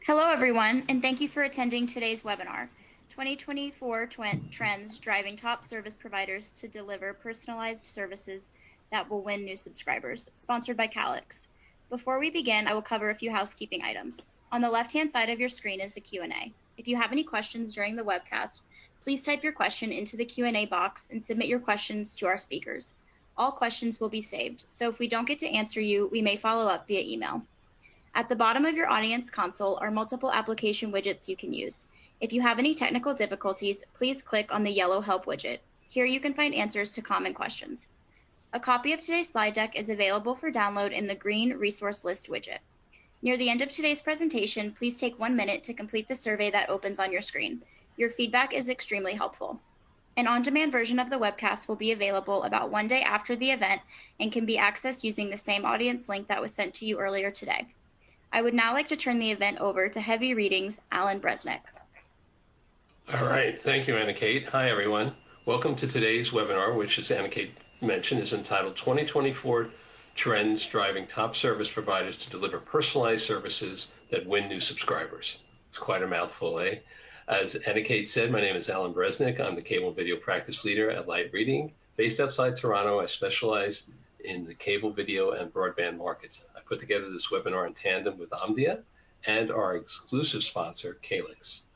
Hello, everyone, and thank you for attending today's webinar, 2024 Trends Driving Top Service Providers to Deliver Personalized Services that Will Win New Subscribers, sponsored by Calix. Before we begin, I will cover a few housekeeping items. On the left-hand side of your screen is the Q&A. If you have any questions during the webcast, please type your question into the Q&A box and submit your questions to our speakers. All questions will be saved, so if we don't get to answer you, we may follow up via email. At the bottom of your audience console are multiple application widgets you can use. If you have any technical difficulties, please click on the yellow Help widget. Here you can find answers to common questions. A copy of today's slide deck is available for download in the green Resource List widget. Near the end of today's presentation, please take 1 minute to complete the survey that opens on your screen. Your feedback is extremely helpful. An on-demand version of the webcast will be available about 1 day after the event and can be accessed using the same audience link that was sent to you earlier today. I would now like to turn the event over to Heavy Reading's Alan Bresnick. All right, thank you, Anna Kate. Hi, everyone. Welcome to today's webinar, which, as Anna Kate mentioned, is entitled 2024 Trends Driving Top Service Providers to Deliver Personalized Services that Win New Subscribers. It's quite a mouthful, eh? As Anna Kate said, my name is Alan Bresnick. I'm the cable video practice leader at Light Reading. Based outside Toronto, I specialize in the cable, video, and broadband markets. I put together this webinar in tandem with Omdia and our exclusive sponsor, Calix.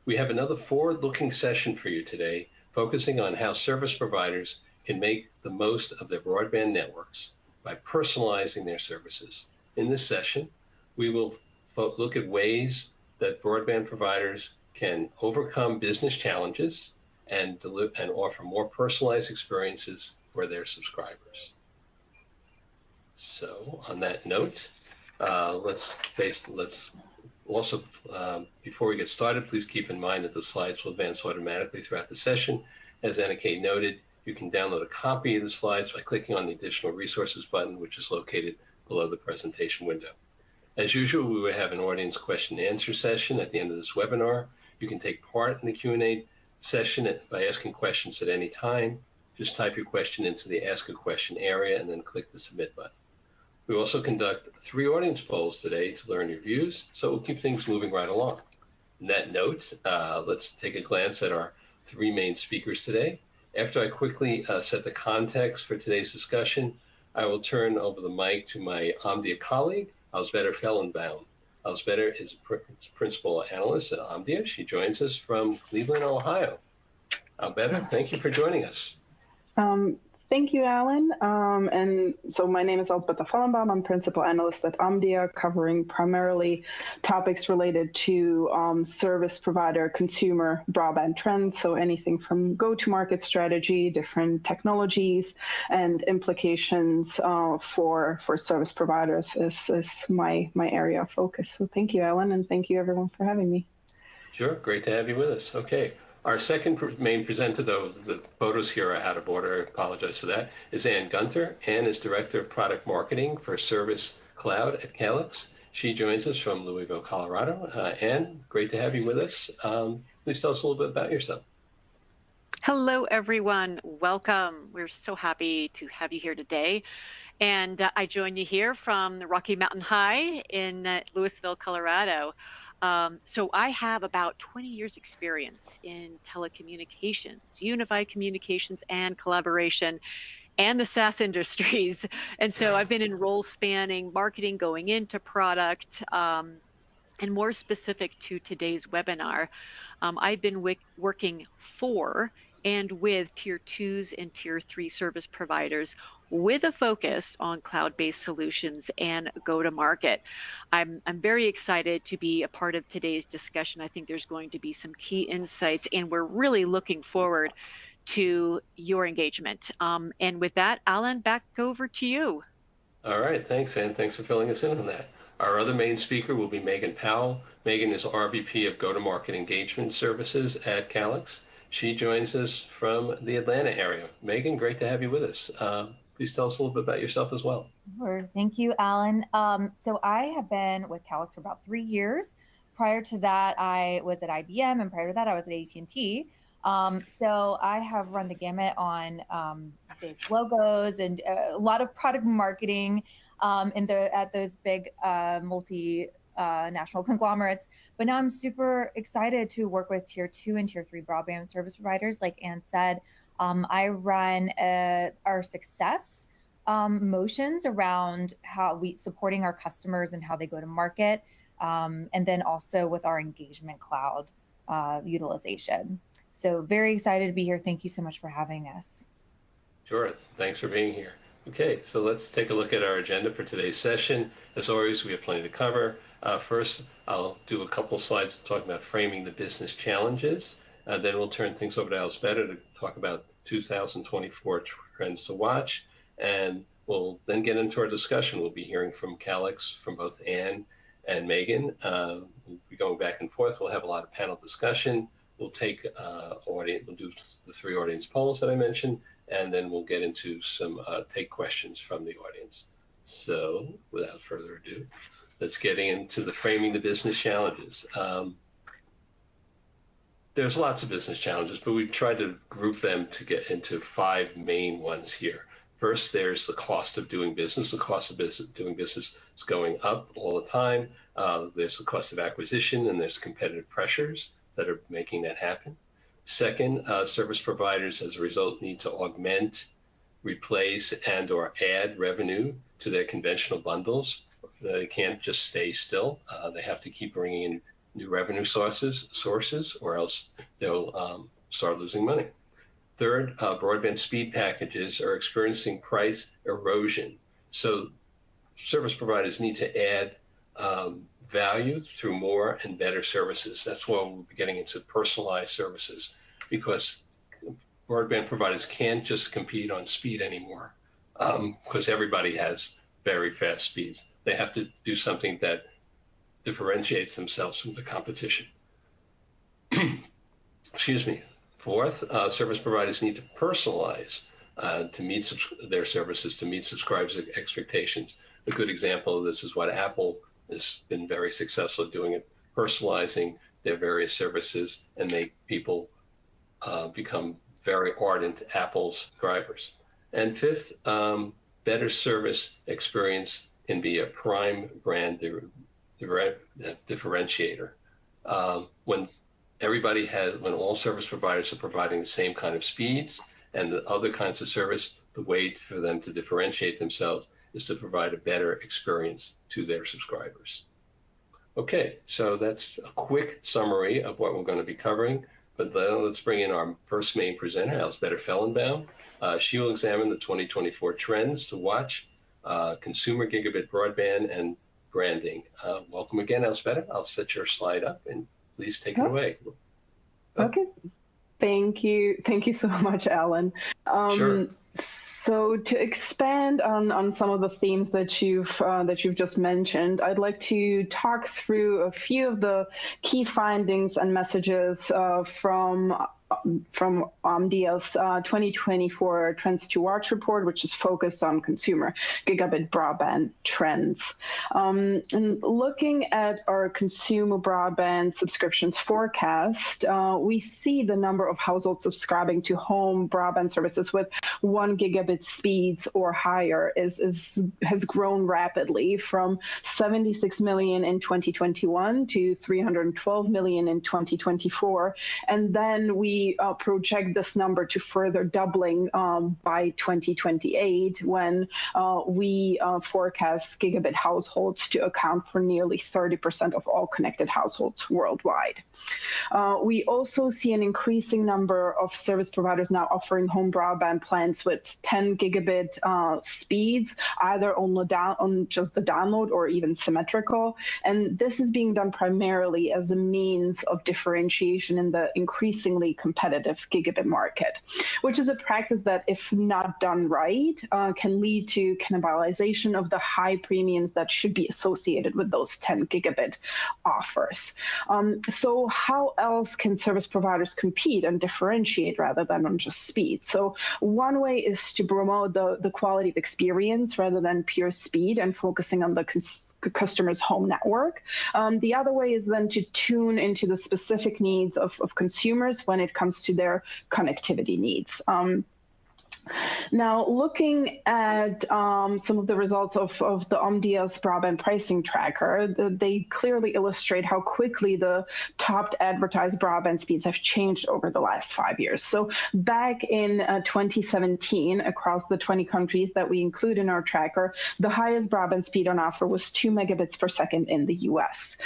We have another forward-looking session for you today, focusing on how service providers can make the most of their broadband networks by personalizing their services. In this session, we will look at ways that broadband providers can overcome business challenges and offer more personalized experiences for their subscribers. So on that note, let's also, before we get started, please keep in mind that the slides will advance automatically throughout the session. As Anna Kate noted, you can download a copy of the slides by clicking on the Additional Resources button, which is located below the presentation window. As usual, we will have an audience question and answer session at the end of this webinar. You can take part in the Q&A session by asking questions at any time. Just type your question into the Ask a Question area and then click the Submit button. We also conduct 3 audience polls today to learn your views, so we'll keep things moving right along. On that note, let's take a glance at our 3 main speakers today. After I quickly set the context for today's discussion, I will turn over the mic to my Omdia colleague, Elsbeta Fellenbaum. Elsbeta is a principal analyst at Omdia. She joins us from Cleveland, Ohio. Elsbeta, thank you for joining us. Thank you, Alan. And so my name is Elsbeta Fellenbaum. I'm principal analyst at Omdia, covering primarily topics related to service provider consumer broadband trends. So anything from go-to-market strategy, different technologies, and implications for service providers is my area of focus. So thank you, Alan, and thank you everyone for having me. Sure, great to have you with us. Okay. Our second main presenter, though, the photos here are out of order, I apologize for that, is Ann Gunther. Ann is Director of Product Marketing for Service Cloud at Calix. She joins us from Louisville, Colorado. Ann, great to have you with us. Please tell us a little bit about yourself. Hello, everyone. Welcome. We're so happy to have you here today. And I join you here from the Rocky Mountain High in Louisville, Colorado. So I have about 20 years experience in telecommunications, unified communications and collaboration, and the SaaS industries. And so I've been in role spanning marketing going into product, and more specific to today's webinar, I've been working for and with tier 2s and tier 3 service providers with a focus on cloud-based solutions and go-to-market. I'm very excited to be a part of today's discussion. I think there's going to be some key insights, and we're really looking forward to your engagement. And with that, Alan, back over to you. All right, thanks, Ann. Thanks for filling us in on that. Our other main speaker will be Megan Powell. Megan is RVP of Go-to-Market Engagement Services at Calix. She joins us from the Atlanta area. Megan, great to have you with us. Please tell us a little bit about yourself as well. Sure. Thank you, Alan. So I have been with Calix for about 3 years. Prior to that, I was at IBM, and prior to that, I was at AT&T. So I have run the gamut on big logos and a lot of product marketing at those big national conglomerates. But now I'm super excited to work with tier 2 and tier 3 broadband service providers. Like Ann said, I run our success motions around how we supporting our customers and how they go to market. And then also with our engagement cloud utilization. So very excited to be here. Thank you so much for having us. Sure, thanks for being here. Okay, so let's take a look at our agenda for today's session. As always, we have plenty to cover. First, I'll do a couple slides talking about framing the business challenges. Then we'll turn things over to Elspeth to talk about 2024 trends to watch. And we'll then get into our discussion. We'll be hearing from Calix, from both Ann and Megan. We'll be going back and forth. We'll have a lot of panel discussion. We'll take audience, we'll do the 3 audience polls that I mentioned, and then we'll get into some take questions from the audience. So without further ado, let's get into the framing the business challenges. There's lots of business challenges, but we've tried to group them to get into 5 main ones here. First, there's the cost of doing business. The cost of doing business is going up all the time. There's the cost of acquisition, and there's competitive pressures that are making that happen. Second, service providers, as a result, need to augment, replace, and or add revenue to their conventional bundles. They can't just stay still. They have to keep bringing in new revenue sources, or else they'll start losing money. Third, broadband speed packages are experiencing price erosion. So service providers need to add value through more and better services. That's why we'll be getting into personalized services, because broadband providers can't just compete on speed anymore, because everybody has very fast speeds. They have to do something that differentiates themselves from the competition. Excuse me. Fourth, service providers need to personalize to meet their services to meet subscribers' expectations. A good example of this is what Apple has been very successful at doing, it, personalizing their various services and make people become very ardent Apple subscribers. And fifth, better service experience can be a prime brand differentiator. When all service providers are providing the same kind of speeds and the other kinds of service, the way for them to differentiate themselves is to provide a better experience to their subscribers. Okay, so that's a quick summary of what we're going to be covering, but then let's bring in our first main presenter, Elspeth Fellenbaum. She will examine the 2024 trends to watch, consumer gigabit broadband and branding. Welcome again, Elspeth. I'll set your slide up and please take it away. Okay. Thank you. Thank you so much, Alan. Sure. So to expand on some of the themes that you've just mentioned, I'd like to talk through a few of the key findings and messages from Omdia's 2024 Trends to Watch report, which is focused on consumer gigabit broadband trends. And looking at our consumer broadband subscriptions forecast, we see the number of households subscribing to home broadband services with 1 gigabit speeds or higher has grown rapidly from 76 million in 2021 to 312 million in 2024. And then we project this number to further doubling by 2028, when we forecast gigabit households to account for nearly 30% of all connected households worldwide. We also see an increasing number of service providers now offering home broadband plans with 10 gigabit speeds, either on just the download or even symmetrical. And this is being done primarily as a means of differentiation in the increasingly competitive gigabit market, which is a practice that, if not done right, can lead to cannibalization of the high premiums that should be associated with those 10 gigabit offers. So how else can service providers compete and differentiate rather than on just speed? So one way is to promote the quality of experience rather than pure speed and focusing on the customer's home network. The other way is then to tune into the specific needs of consumers when it comes to their connectivity needs. Now, looking at some of the results of the Omdia's broadband pricing tracker, they clearly illustrate how quickly the top advertised broadband speeds have changed over the last 5 years. So back in 2017, across the 20 countries that we include in our tracker, the highest broadband speed on offer was 2 megabits per second in the US.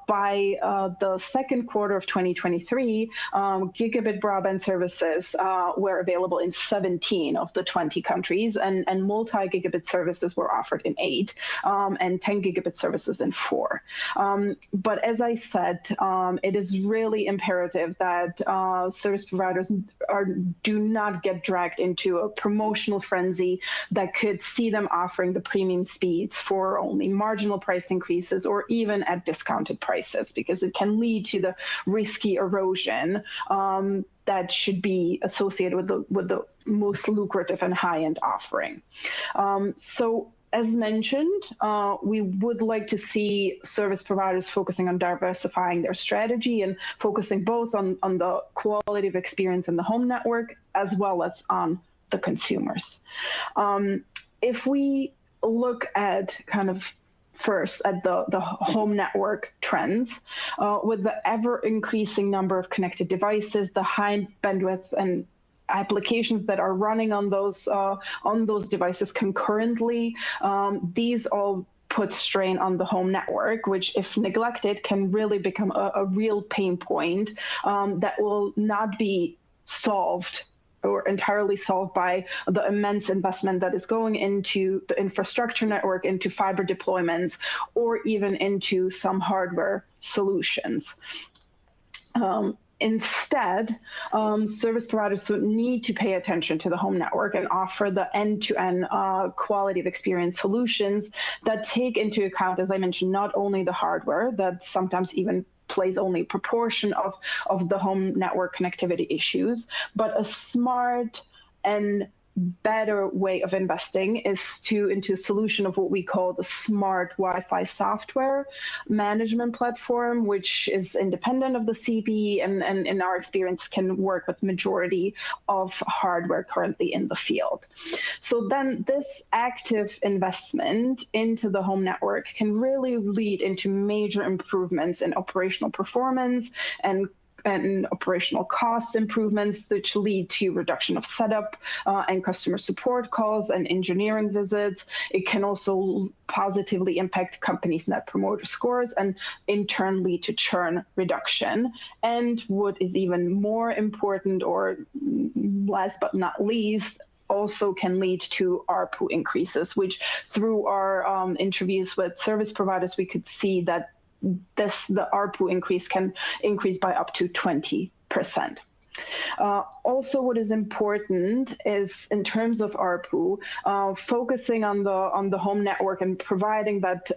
By the second quarter of 2023, gigabit broadband services were available in 17 of the 20 countries, and multi-gigabit services were offered in 8, and 10 gigabit services in 4. But as I said, it is really imperative that service providers do not get dragged into a promotional frenzy that could see them offering the premium speeds for only marginal price increases or even at discounted prices, because it can lead to the risky erosion that should be associated with the most lucrative and high-end offering. So as mentioned, we would like to see service providers focusing on diversifying their strategy and focusing both on the quality of experience in the home network as well as on the consumers. If we look at kind of first at the home network trends, with the ever-increasing number of connected devices, the high bandwidth and applications that are running on those devices concurrently, these all put strain on the home network, which, if neglected, can really become a real pain point that will not be solved or entirely solved by the immense investment that is going into the infrastructure network, into fiber deployments, or even into some hardware solutions. Instead, service providers would need to pay attention to the home network and offer the end-to-end quality of experience solutions that take into account, as I mentioned, not only the hardware that sometimes even plays only a proportion of the home network connectivity issues, but a smart and better way of investing is into a solution of what we call the smart Wi-Fi software management platform, which is independent of the CPE and in our experience can work with majority of hardware currently in the field. So then this active investment into the home network can really lead into major improvements in operational performance and operational cost improvements, which lead to reduction of setup and customer support calls and engineering visits. It can also positively impact companies' net promoter scores and in turn lead to churn reduction. And what is even more important, or last but not least, also can lead to ARPU increases, which through our interviews with service providers, we could see that the ARPU increase can increase by up to 20%. Also, what is important is, in terms of ARPU, focusing on the home network and providing that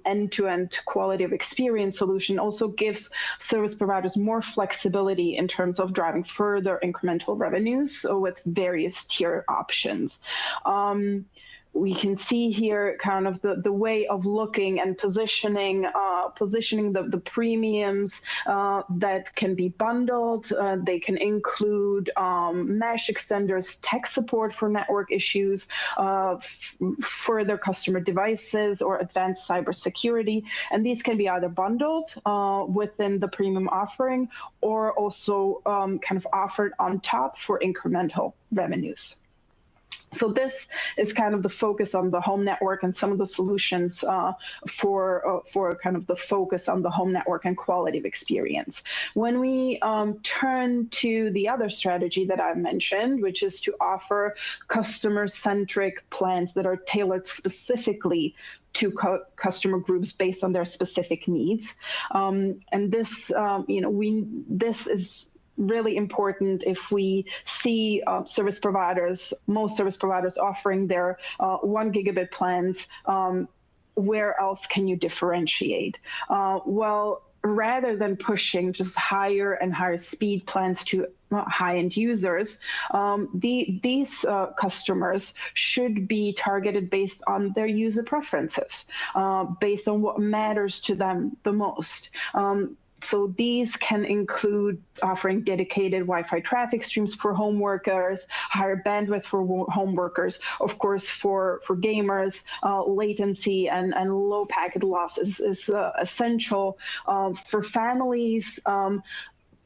end-to-end quality of experience solution also gives service providers more flexibility in terms of driving further incremental revenues with various tier options. We can see here kind of the way of looking and positioning the premiums that can be bundled. They can include mesh extenders, tech support for network issues, further customer devices, or advanced cybersecurity. And these can be either bundled within the premium offering or also kind of offered on top for incremental revenues. So this is kind of the focus on the home network and some of the solutions for kind of the focus on the home network and quality of experience. When we turn to the other strategy that I've mentioned, which is to offer customer-centric plans that are tailored specifically to customer groups based on their specific needs, and this, this is really important if we see most service providers offering their 1 gigabit plans. Where else can you differentiate? Well, rather than pushing just higher and higher speed plans to high-end users, these customers should be targeted based on their user preferences, based on what matters to them the most. So these can include offering dedicated Wi-Fi traffic streams for home workers, higher bandwidth for home workers. Of course, for gamers, latency and low packet loss is essential. For families,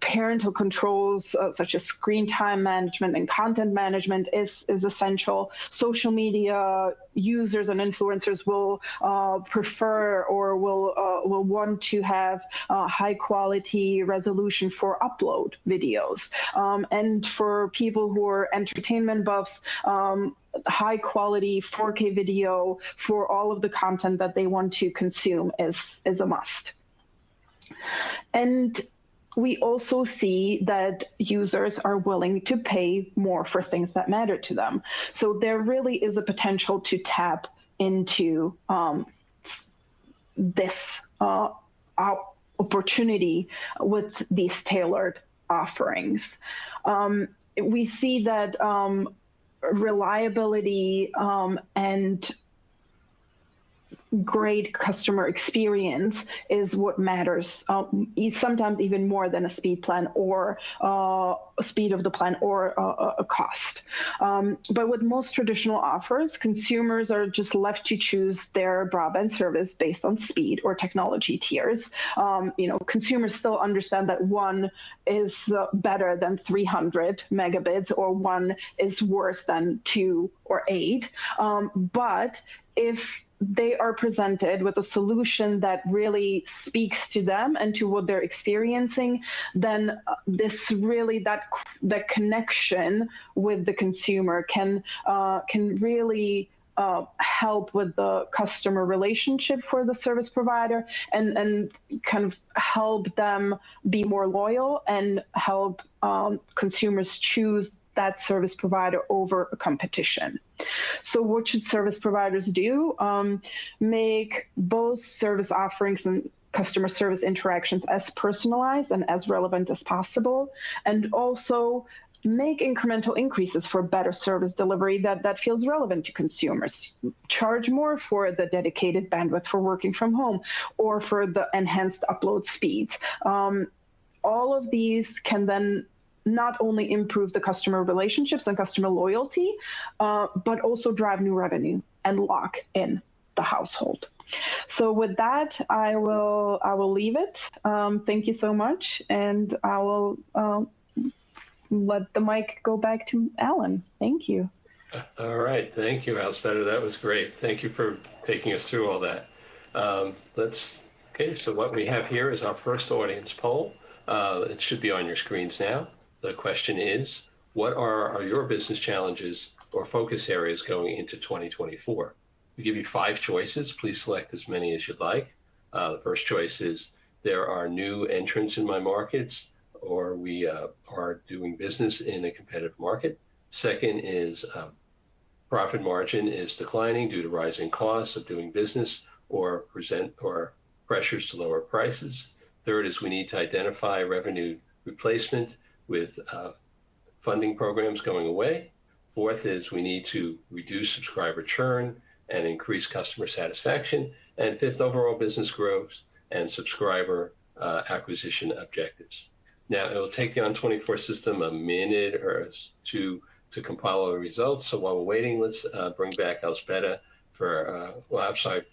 parental controls such as screen time management and content management is essential. Social media users and influencers will prefer or will want to have high quality resolution for upload videos. And for people who are entertainment buffs, high quality 4K video for all of the content that they want to consume is a must. And we also see that users are willing to pay more for things that matter to them. So there really is a potential to tap into this opportunity with these tailored offerings. We see that reliability and great customer experience is what matters, sometimes even more than a speed plan or speed of the plan or a cost. But with most traditional offers, consumers are just left to choose their broadband service based on speed or technology tiers. Consumers still understand that one is better than 300 megabits or one is worse than 2 or 8. But if they are presented with a solution that really speaks to them and to what they're experiencing, then this really that connection with the consumer can really help with the customer relationship for the service provider and kind of help them be more loyal and help consumers choose that service provider over a competition. So what should service providers do? Make both service offerings and customer service interactions as personalized and as relevant as possible, and also make incremental increases for better service delivery that feels relevant to consumers. Charge more for the dedicated bandwidth for working from home or for the enhanced upload speeds. All of these can then not only improve the customer relationships and customer loyalty, but also drive new revenue and lock in the household. So with that, I will leave it. Thank you so much, and I will let the mic go back to Alan. Thank you. All right, thank you, Elspeth. That was great. Thank you for taking us through all that. Okay, so what we have here is our first audience poll. It should be on your screens now. The question is, what are your business challenges or focus areas going into 2024? We give you 5 choices. Please select as many as you'd like. The first choice is, there are new entrants in my markets, or we are doing business in a competitive market. Second is, profit margin is declining due to rising costs of doing business or pressures to lower prices. Third is, we need to identify revenue replacement with funding programs going away. Fourth is, we need to reduce subscriber churn and increase customer satisfaction. And fifth, overall business growth and subscriber acquisition objectives. Now, it will take the On24 system a minute or two to compile all the results. So while we're waiting, let's bring back Elspeth for,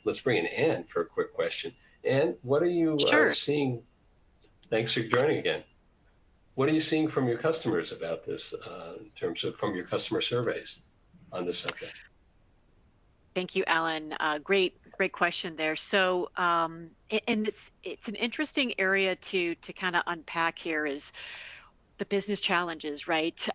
let's bring in Anne for a quick question. Anne, what are you seeing? Thanks for joining again. What are you seeing from your customers about this in terms of from your customer surveys on this subject? Thank you, Alan. Great question there. So, and it's an interesting area to kind of unpack here is the business challenges, right?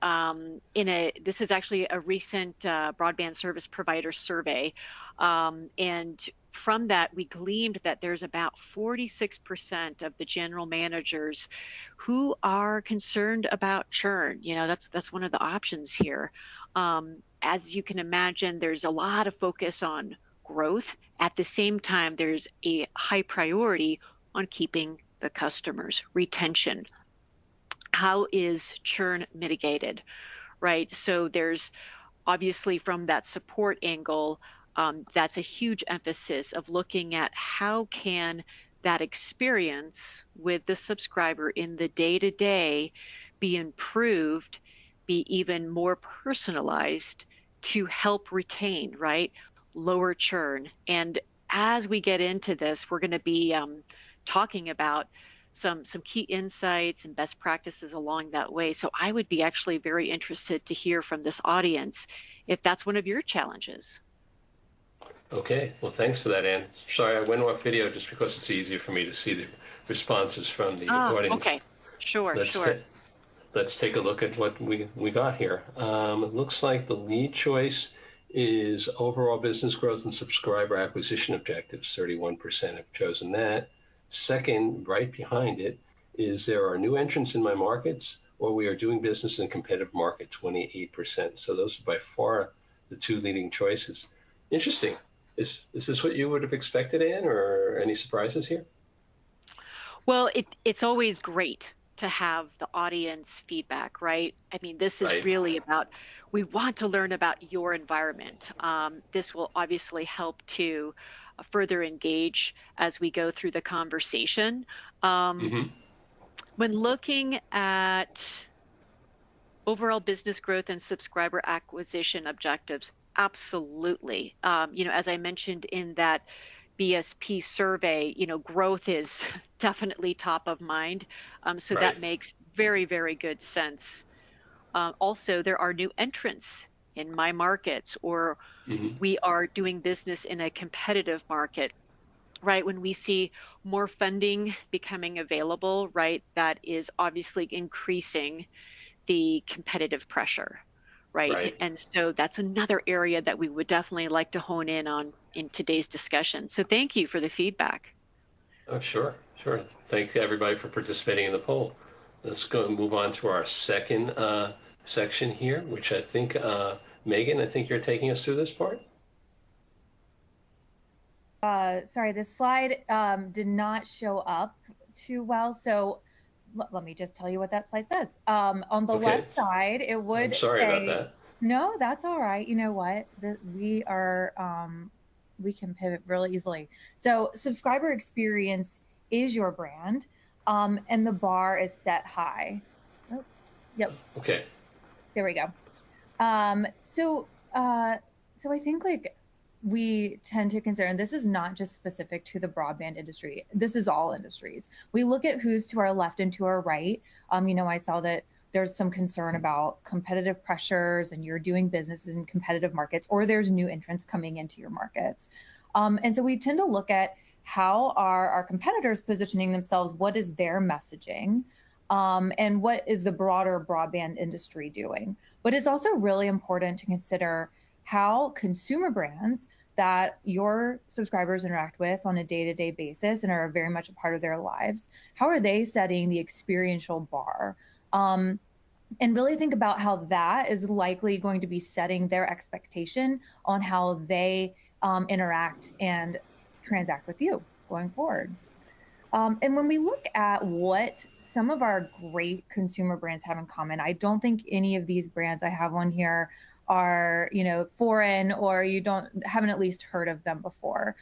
This is actually a recent broadband service provider survey, and from that, we gleaned that there's about 46% of the general managers who are concerned about churn. That's one of the options here. As you can imagine, there's a lot of focus on growth. At the same time, there's a high priority on keeping the customers, retention. How is churn mitigated, right? So there's obviously from that support angle, that's a huge emphasis of looking at how can that experience with the subscriber in the day-to-day be improved, be even more personalized to help retain, right? Lower churn. And as we get into this, we're going to be talking about some key insights and best practices along that way. So I would be actually very interested to hear from this audience if that's one of your challenges. Okay, well, thanks for that, Ann. Sorry, I went off video just because it's easier for me to see the responses from the audience. Okay, sure, sure. Let's take a look at what we got here. It looks like the lead choice is overall business growth and subscriber acquisition objectives. 31% have chosen that. Second, right behind it, is there are new entrants in my markets, or we are doing business in a competitive market, 28%. So those are by far the two leading choices. Interesting. Is this what you would have expected, Ann, or any surprises here? Well, it's always great to have the audience feedback, right? I mean, this is really about, we want to learn about your environment. This will obviously help to further engage as we go through the conversation. When looking at overall business growth and subscriber acquisition objectives, absolutely. As I mentioned in that BSP survey, growth is definitely top of mind. So that makes very, very good sense. Also, there are new entrants in my markets, or we are doing business in a competitive market, right? When we see more funding becoming available, right, that is obviously increasing the competitive pressure, right? And so that's another area that we would definitely like to hone in on in today's discussion. So thank you for the feedback. Oh, sure. Thank everybody for participating in the poll. Let's go and move on to our second section here, which I think, Megan, I think you're taking us through this part. Sorry, this slide did not show up too well. So let me just tell you what that slide says. On the left side, it would I'm sorry about that. No, that's all right. You know what? We can pivot really easily. So subscriber experience is your brand, and the bar is set high. Oh, yep. Okay. There we go. So I think we tend to consider, and this is not just specific to the broadband industry, this is all industries. We look at who's to our left and to our right. I saw that there's some concern about competitive pressures and you're doing business in competitive markets, or there's new entrants coming into your markets. And so we tend to look at how are our competitors positioning themselves, what is their messaging, and what is the broader broadband industry doing. But it's also really important to consider how consumer brands that your subscribers interact with on a day-to-day basis and are very much a part of their lives, how are they setting the experiential bar? And really think about how that is likely going to be setting their expectation on how they interact and transact with you going forward. And when we look at what some of our great consumer brands have in common, I don't think any of these brands I have on here are, foreign, or haven't at least heard of them before.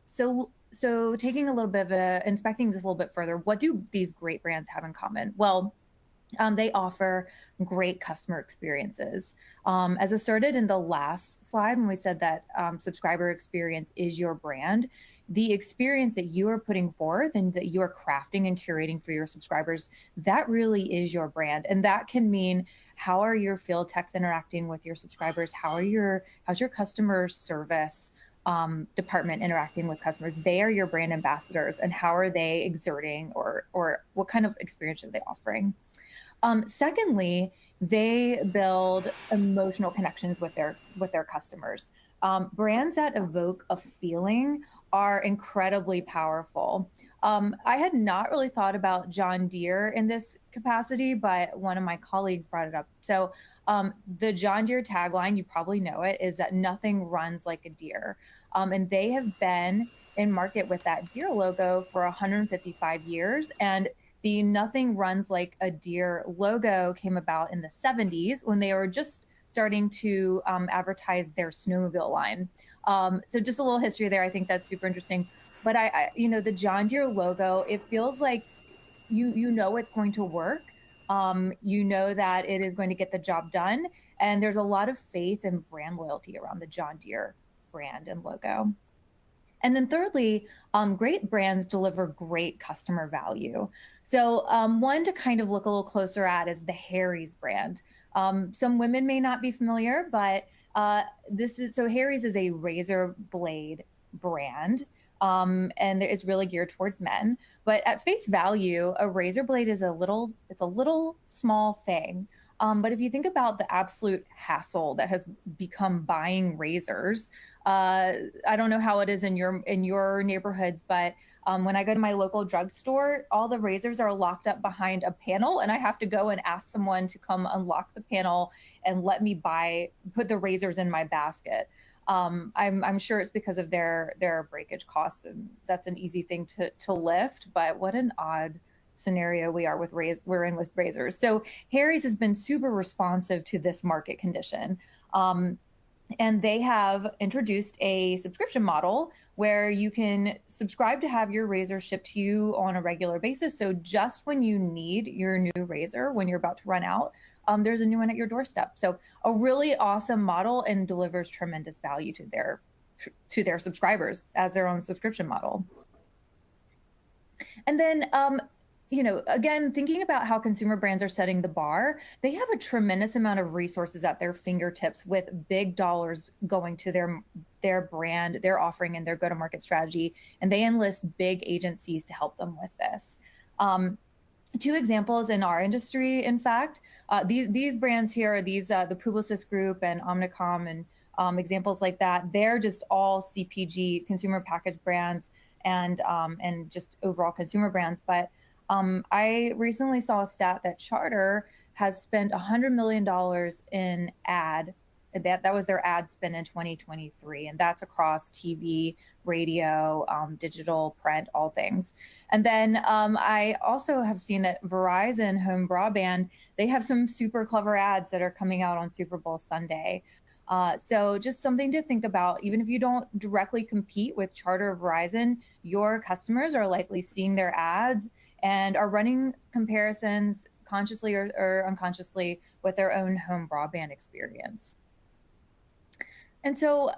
So taking a little bit of inspecting this a little bit further, what do these great brands have in common? Well, they offer great customer experiences. As asserted in the last slide, when we said that subscriber experience is your brand, the experience that you are putting forth and that you are crafting and curating for your subscribers, that really is your brand. And that can mean, how are your field techs interacting with your subscribers? How's your customer service department interacting with customers? They are your brand ambassadors, and how are they exerting, or what kind of experience are they offering? Secondly, they build emotional connections with their customers. Brands that evoke a feeling are incredibly powerful. I had not really thought about John Deere in this capacity, but one of my colleagues brought it up. So the John Deere tagline, you probably know it, is that nothing runs like a deer. And they have been in market with that deer logo for 155 years. And the Nothing Runs Like a Deer logo came about in the 70s when they were just starting to advertise their snowmobile line. So just a little history there. I think that's super interesting. but the John Deere logo, it feels like you know it's going to work. You know that it is going to get the job done, and there's a lot of faith and brand loyalty around the John Deere brand and logo. And then thirdly, great brands deliver great customer value. So one to kind of look a little closer at is the Harry's brand. Some women may not be familiar, but Harry's is a razor blade brand, and it's really geared towards men. But at face value, a razor blade is a little small thing. But if you think about the absolute hassle that has become buying razors, I don't know how it is in your neighborhoods, but when I go to my local drugstore, all the razors are locked up behind a panel, and I have to go and ask someone to come unlock the panel and let me put the razors in my basket. I'm sure it's because of their breakage costs, and that's an easy thing to lift. But what an odd scenario we're in with razors. So Harry's has been super responsive to this market condition. And they have introduced a subscription model where you can subscribe to have your razor shipped to you on a regular basis. So just when you need your new razor, when you're about to run out, there's a new one at your doorstep. So a really awesome model, and delivers tremendous value to their subscribers as their own subscription model. And then again, thinking about how consumer brands are setting the bar, they have a tremendous amount of resources at their fingertips, with big dollars going to their brand, their offering, and their go-to-market strategy. And they enlist big agencies to help them with this. Two examples in our industry, in fact, these brands here are the Publicis Group and Omnicom, and examples like that. They're just all CPG, consumer packaged brands, and just overall consumer brands. But I recently saw a stat that Charter has spent $100 million in ad. That was their ad spend in 2023, and that's across TV, radio, digital, print, all things. And then I also have seen that Verizon Home Broadband, they have some super clever ads that are coming out on Super Bowl Sunday. So just something to think about. Even if you don't directly compete with Charter or Verizon, your customers are likely seeing their ads and are running comparisons consciously or unconsciously with their own home broadband experience. And so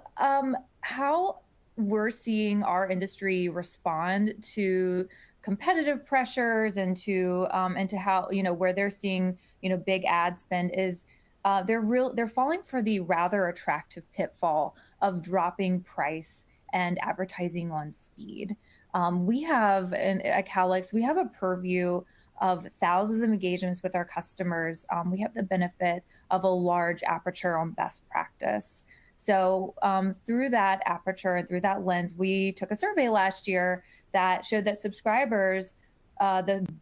how we're seeing our industry respond to competitive pressures and to how, where they're seeing, big ad spend is they're falling for the rather attractive pitfall of dropping price and advertising on speed. We have at Calix, we have a purview of thousands of engagements with our customers. We have the benefit of a large aperture on best practice. So through that aperture and through that lens, we took a survey last year that showed that subscribers,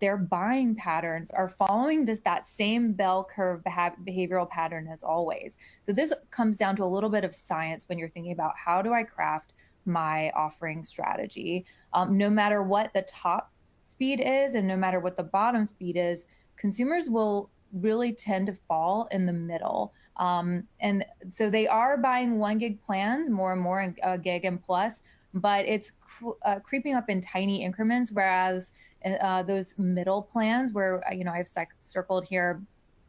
their buying patterns are following that same bell curve behavioral pattern as always. So this comes down to a little bit of science when you're thinking about how do I craft my offering strategy. No matter what the top speed is and no matter what the bottom speed is, consumers will really tend to fall in the middle. And so they are buying 1 gig plans more and more, gig and plus, but it's creeping up in tiny increments, whereas those middle plans where, I've circled here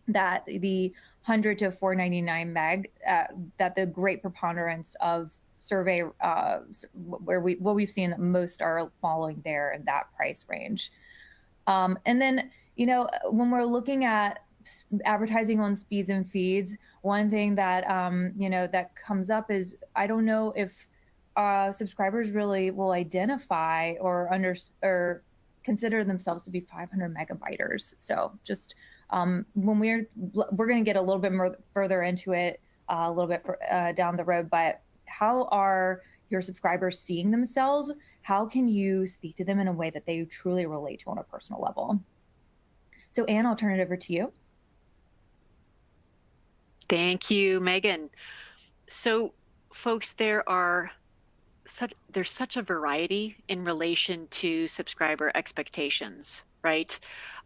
that the 100 to 499 meg, that the great preponderance of survey what we've seen most are following there in that price range. And then, when we're looking at advertising on speeds and feeds, one thing that that comes up is I don't know if subscribers really will identify or consider themselves to be 500 megabyters. So just when we're going to get a little bit more further into it a little bit down the road, but how are your subscribers seeing themselves? How can you speak to them in a way that they truly relate to on a personal level? So Anne, I'll turn it over to you. Thank you, Megan. So folks, there's such a variety in relation to subscriber expectations, right?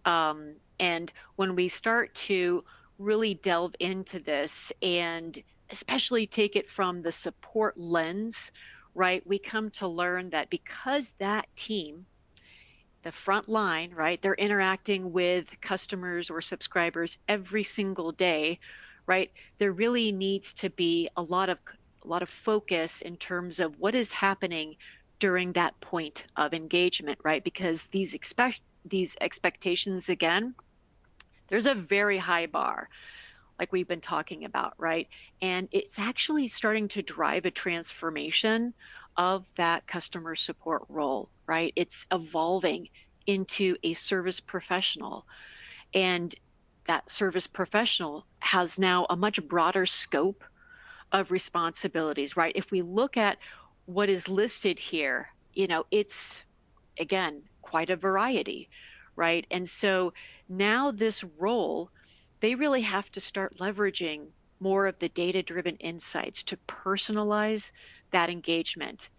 And when we start to really delve into this and especially take it from the support lens, right, we come to learn that because that team, the front line, right, they're interacting with customers or subscribers every single day, right, there really needs to be a lot of focus in terms of what is happening during that point of engagement, right? Because these expectations, again, there's a very high bar, like we've been talking about, right? And it's actually starting to drive a transformation of that customer support role, right? It's evolving into a service professional. And that service professional has now a much broader scope of responsibilities, right? If we look at what is listed here, it's, again, quite a variety, right? And so now this role, they really have to start leveraging more of the data-driven insights to personalize that engagement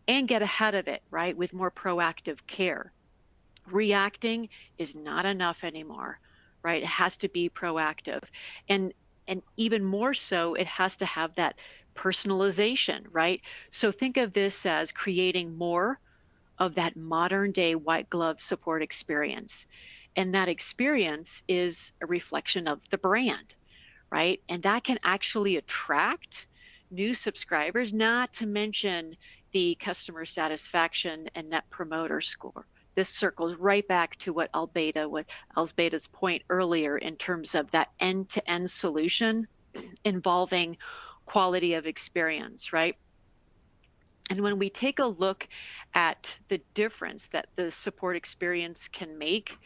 and get ahead of it, right, with more proactive care. Reacting is not enough anymore, right? It has to be proactive. And even more so, it has to have that personalization, right? So think of this as creating more of that modern day white glove support experience. And that experience is a reflection of the brand, right? And that can actually attract new subscribers, not to mention the customer satisfaction and net promoter score. This circles right back to what Alzbeda's point earlier in terms of that end-to-end solution involving quality of experience, right? And when we take a look at the difference that the support experience can make,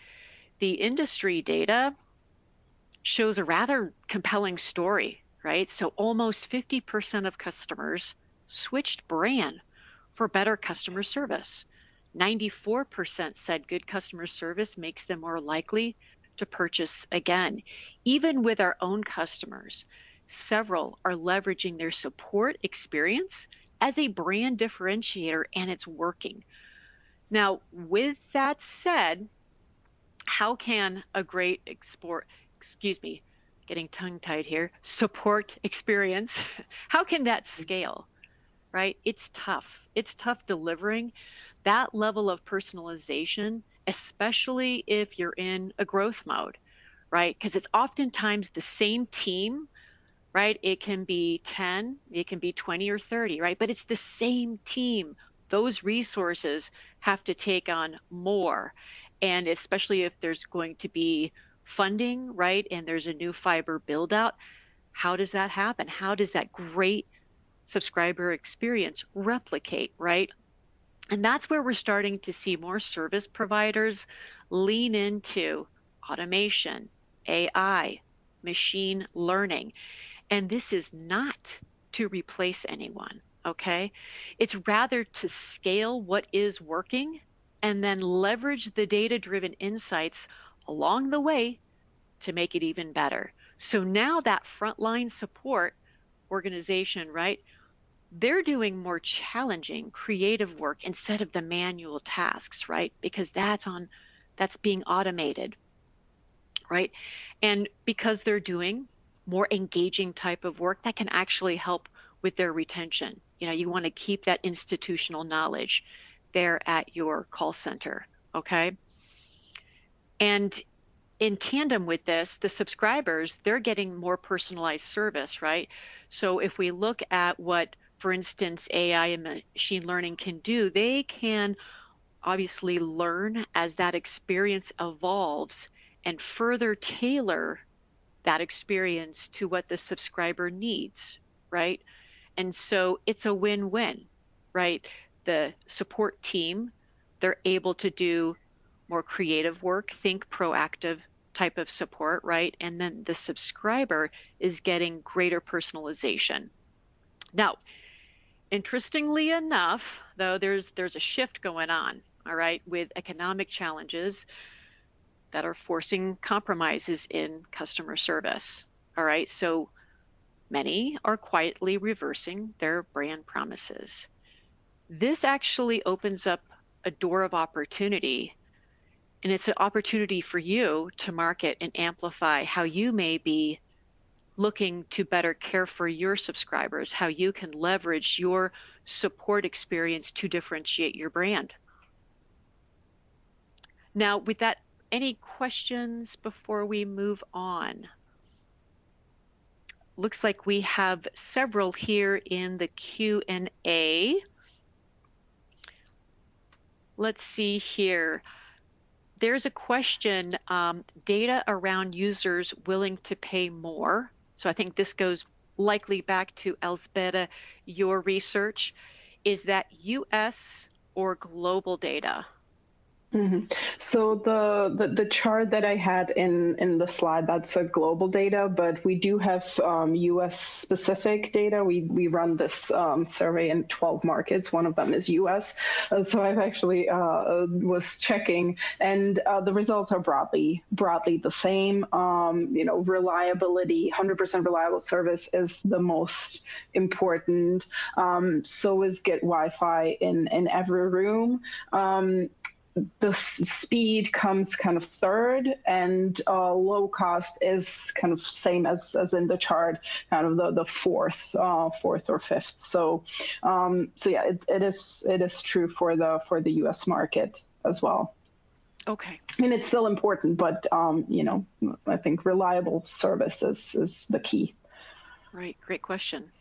the industry data shows a rather compelling story, right? So almost 50% of customers switched brand for better customer service. 94% said good customer service makes them more likely to purchase again. Even with our own customers, several are leveraging their support experience as a brand differentiator, and it's working. Now, with that said, how can a great getting tongue-tied here, support experience, how can that scale, right? It's tough. It's tough delivering that level of personalization, especially if you're in a growth mode, right? Because it's oftentimes the same team, right? It can be 10, it can be 20 or 30, right? But it's the same team. Those resources have to take on more. And especially if there's going to be funding, right? And there's a new fiber build out. How does that happen? How does that great subscriber experience replicate, right? And that's where we're starting to see more service providers lean into automation, AI, machine learning. And this is not to replace anyone, okay? It's rather to scale what is working and then leverage the data-driven insights along the way to make it even better. So now that frontline support organization, right, they're doing more challenging creative work instead of the manual tasks, right? Because that's being automated, right? And because they're doing more engaging type of work, that can actually help with their retention. You want to keep that institutional knowledge there at your call center, okay? And in tandem with this, the subscribers, they're getting more personalized service, right? So if we look at what, for instance, AI and machine learning can do, they can obviously learn as that experience evolves and further tailor that experience to what the subscriber needs, right? And so it's a win-win, right? The support team, they're able to do more creative work, think proactive type of support, right? And then the subscriber is getting greater personalization. Now, interestingly enough, though, there's a shift going on, all right, with economic challenges that are forcing compromises in customer service, all right? So many are quietly reversing their brand promises. This actually opens up a door of opportunity, and it's an opportunity for you to market and amplify how you may be looking to better care for your subscribers, how you can leverage your support experience to differentiate your brand. Now, with that, any questions before we move on? Looks like we have several here in the Q&A. Let's see here. There's a question, data around users willing to pay more. So I think this goes likely back to Elzbieta, your research. Is that US or global data? Mm-hmm. So the chart that I had in the slide, that's a global data, but we do have US specific data. We run this survey in 12 markets. One of them is US. So I've actually was checking, and the results are broadly the same. Reliability, 100% reliable service is the most important. So is get Wi-Fi in every room. The speed comes kind of third, and low cost is kind of same as in the chart, kind of the fourth or fifth. So yeah, it is true for the US market as well. Okay. I mean, it's still important, but I think reliable service is the key. Right. Great question.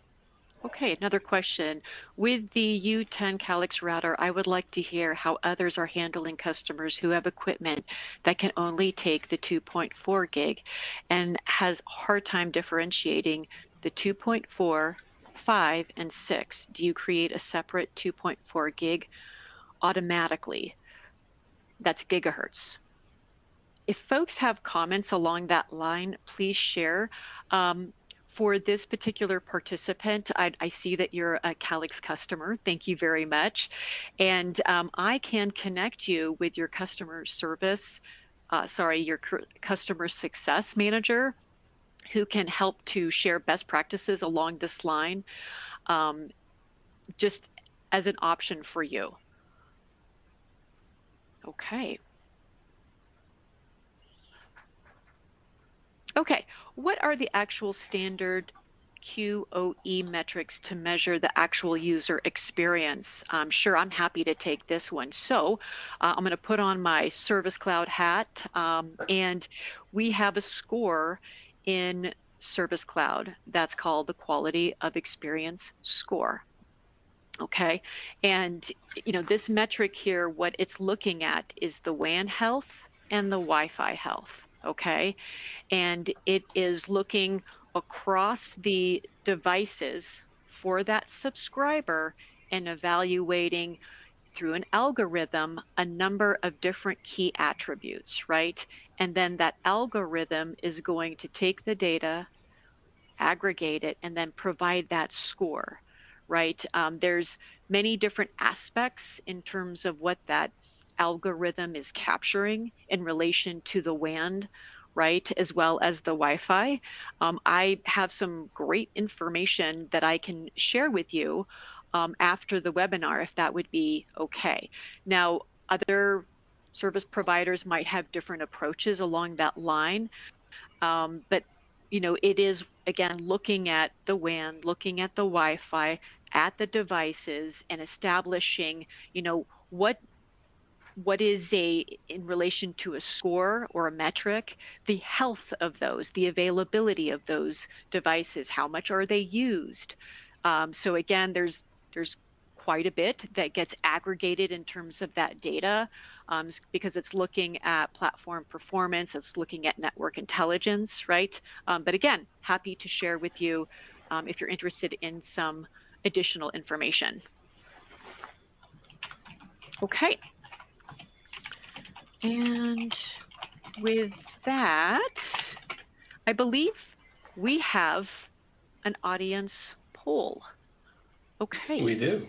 Okay, another question. With the U10 Calix router, I would like to hear how others are handling customers who have equipment that can only take the 2.4 gig and has a hard time differentiating the 2.4, 5, and 6. Do you create a separate 2.4 gig automatically? That's gigahertz. If folks have comments along that line, please share. For this particular participant, I see that you're a Calix customer. Thank you very much. And I can connect you with your customer service, your customer success manager, who can help to share best practices along this line, just as an option for you. Okay. Okay, what are the actual standard QoE metrics to measure the actual user experience? Sure, I'm happy to take this one. So I'm going to put on my Service Cloud hat, and we have a score in Service Cloud that's called the Quality of Experience Score. Okay, and this metric here, what it's looking at is the WAN health and the Wi-Fi health. Okay, and it is looking across the devices for that subscriber and evaluating through an algorithm a number of different key attributes, right? And then that algorithm is going to take the data, aggregate it, and then provide that score, right? There's many different aspects in terms of what that algorithm is capturing in relation to the WAN, right, as well as the Wi-Fi. I have some great information that I can share with you after the webinar, if that would be okay. Now, other service providers might have different approaches along that line, but it is, again, looking at the WAN, looking at the Wi-Fi, at the devices, and establishing, what is in relation to a score or a metric, the health of those, the availability of those devices, how much are they used? So again, there's quite a bit that gets aggregated in terms of that data, because it's looking at platform performance, it's looking at network intelligence, right? But again, happy to share with you if you're interested in some additional information. Okay. And with that, I believe we have an audience poll. Okay. We do.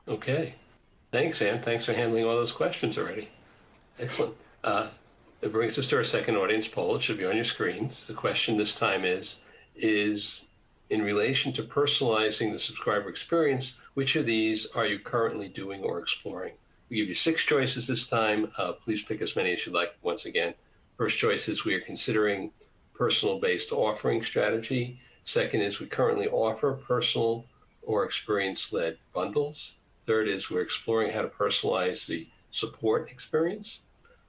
Okay. Thanks, Ann. Thanks for handling all those questions already. Excellent. It brings us to our second audience poll. It should be on your screens. The question this time is in relation to personalizing the subscriber experience, which of these are you currently doing or exploring? We give you 6 choices this time. Please pick as many as you'd like. Once again, first choice is we are considering personal-based offering strategy. Second is we currently offer personal or experience-led bundles. Third is we're exploring how to personalize the support experience.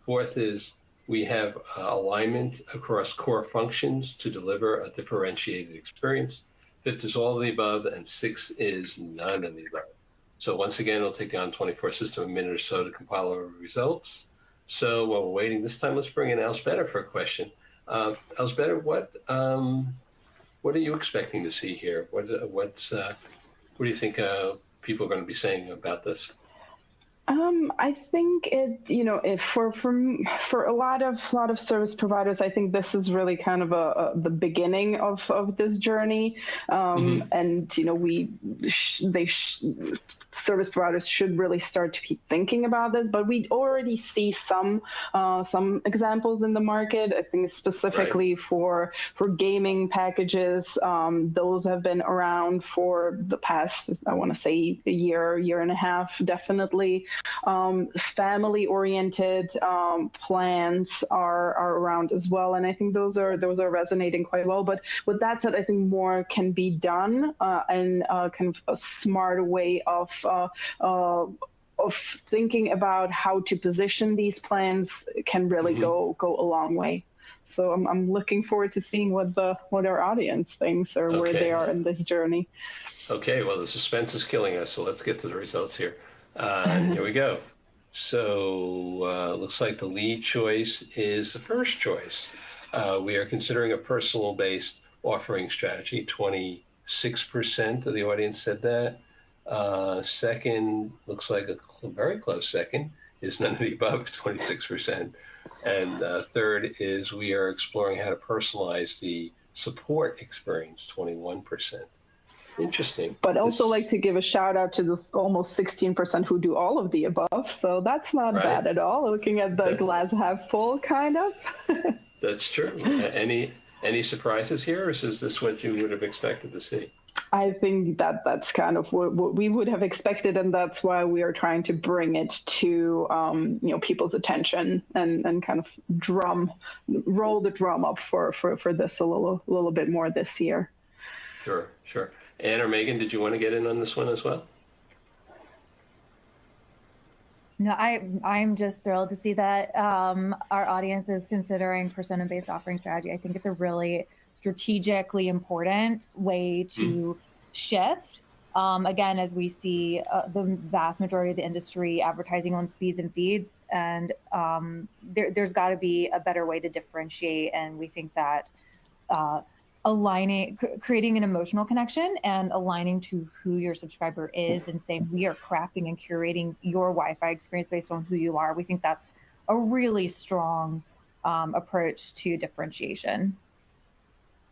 Fourth is we have alignment across core functions to deliver a differentiated experience. Fifth is all of the above, and sixth is none of the above. So once again, it'll take the On24 system a minute or so to compile our results. So while we're waiting this time, let's bring in Elzbieta for a question. Elzbieta, what are you expecting to see here? What do you think people are going to be saying about this? I think if for a lot of service providers, I think this is really kind of the beginning of this journey, and service providers should really start to be thinking about this. But we already see some examples in the market. I think specifically for gaming packages, those have been around for the past, I want to say, a year and a half, definitely. Family-oriented plans are around as well, and I think those are resonating quite well. But with that said, I think more can be done, and kind of a smarter way of thinking about how to position these plans can really go a long way. So I'm looking forward to seeing what our audience thinks or where they are in this journey. Okay, well, the suspense is killing us, so let's get to the results here. Here we go. So looks like the lead choice is the first choice. We are considering a personal-based offering strategy. 26% of the audience said that. Second, looks like a very close second, is none of the above, 26%. And third is we are exploring how to personalize the support experience, 21%. Interesting. But also like to give a shout out to this almost 16% who do all of the above. So that's not bad at all. Looking at the glass half full, kind of. That's true. Any surprises here, or is this what you would have expected to see? I think that's kind of what we would have expected, and that's why we are trying to bring it to people's attention and kind of roll the drum up for this a little bit more this year. Sure. Anne or Megan, did you want to get in on this one as well? No, I'm just thrilled to see that our audience is considering persona-based offering strategy. I think it's a really strategically important way to shift. Again, as we see the vast majority of the industry advertising on speeds and feeds, and there's got to be a better way to differentiate. And we think that creating an emotional connection and aligning to who your subscriber is and saying we are crafting and curating your Wi-Fi experience based on who you are. We think that's a really strong approach to differentiation.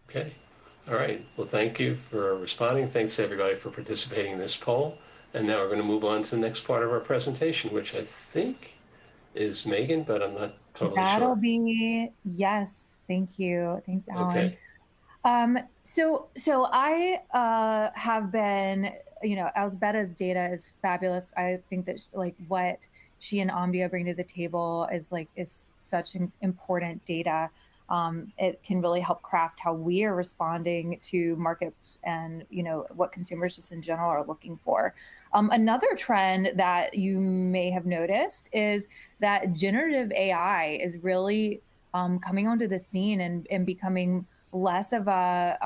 Okay. All right. Well, thank you for responding. Thanks everybody for participating in this poll. And now we're going to move on to the next part of our presentation, which I think is Megan, but I'm not totally sure. That'll be, yes. Thank you. Thanks, Alan. Okay. So I have been, Elzbieta's data is fabulous. I think that what she and Omdia bring to the table is such an important data. It can really help craft how we are responding to markets and, what consumers just in general are looking for. Another trend that you may have noticed is that generative AI is really coming onto the scene and becoming less of a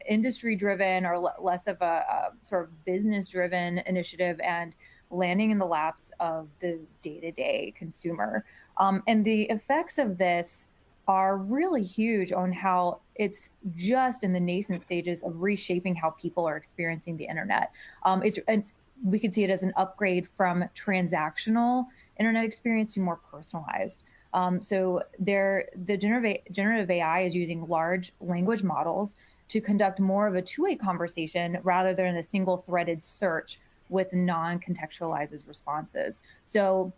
industry driven or less of a sort of business driven initiative and landing in the laps of the day-to-day consumer. And the effects of this are really huge on how it's just in the nascent stages of reshaping how people are experiencing the internet. We could see it as an upgrade from transactional internet experience to more personalized. So the generative AI is using large language models to conduct more of a two-way conversation rather than a single-threaded search with non-contextualized responses. So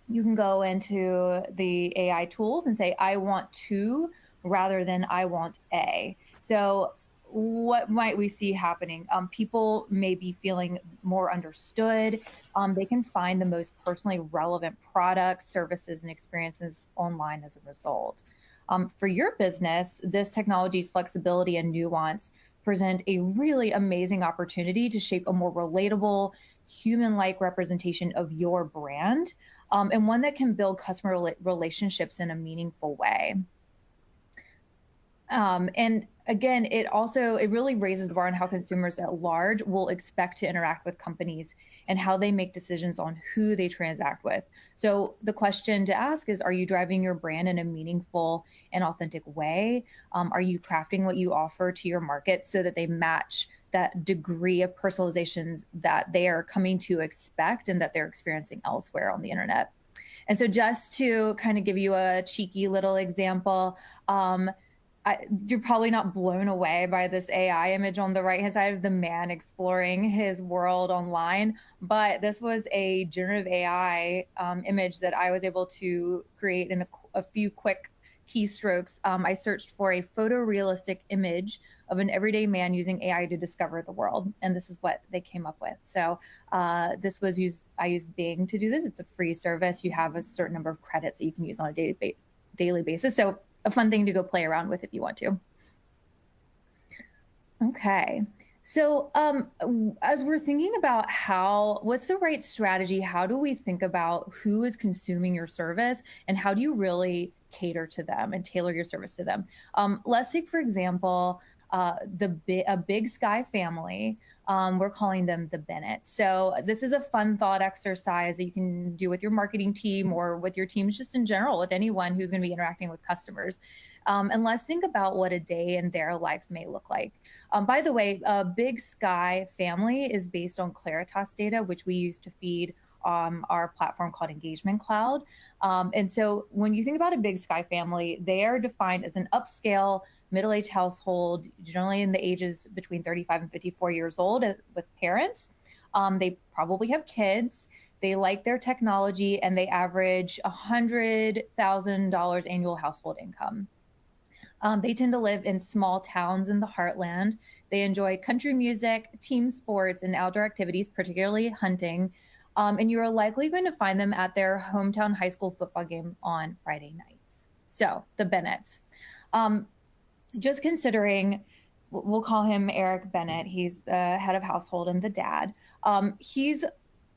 you can go into the AI tools and say, I want to, rather than I want a. So what might we see happening? People may be feeling more understood. They can find the most personally relevant products, services, and experiences online as a result. For your business, this technology's flexibility and nuance present a really amazing opportunity to shape a more relatable, human-like representation of your brand, and one that can build customer relationships in a meaningful way. And again, it really raises the bar on how consumers at large will expect to interact with companies and how they make decisions on who they transact with. So the question to ask is, are you driving your brand in a meaningful and authentic way? Are you crafting what you offer to your market so that they match that degree of personalizations that they are coming to expect and that they're experiencing elsewhere on the internet? And so just to kind of give you a cheeky little example, you're probably not blown away by this AI image on the right-hand side of the man exploring his world online, but this was a generative AI image that I was able to create in a few quick keystrokes. I searched for a photorealistic image of an everyday man using AI to discover the world, and this is what they came up with. So I used Bing to do this. It's a free service. You have a certain number of credits that you can use on a daily basis. So a fun thing to go play around with if you want to. Okay, so as we're thinking about what's the right strategy, how do we think about who is consuming your service and how do you really cater to them and tailor your service to them? Let's take, for example, a Big Sky family. We're calling them the Bennetts. So this is a fun thought exercise that you can do with your marketing team or with your teams just in general, with anyone who's going to be interacting with customers. And let's think about what a day in their life may look like. By the way, Big Sky family is based on Claritas data, which we use to feed our platform called Engagement Cloud. And so when you think about a Big Sky family, they are defined as an upscale, middle-aged household, generally in the ages between 35 and 54 years old with parents. They probably have kids. They like their technology, and they average $100,000 annual household income. They tend to live in small towns in the heartland. They enjoy country music, team sports, and outdoor activities, particularly hunting. And you are likely going to find them at their hometown high school football game on Friday nights. So the Bennetts. Just considering, we'll call him Eric Bennett. He's the head of household and the dad. He's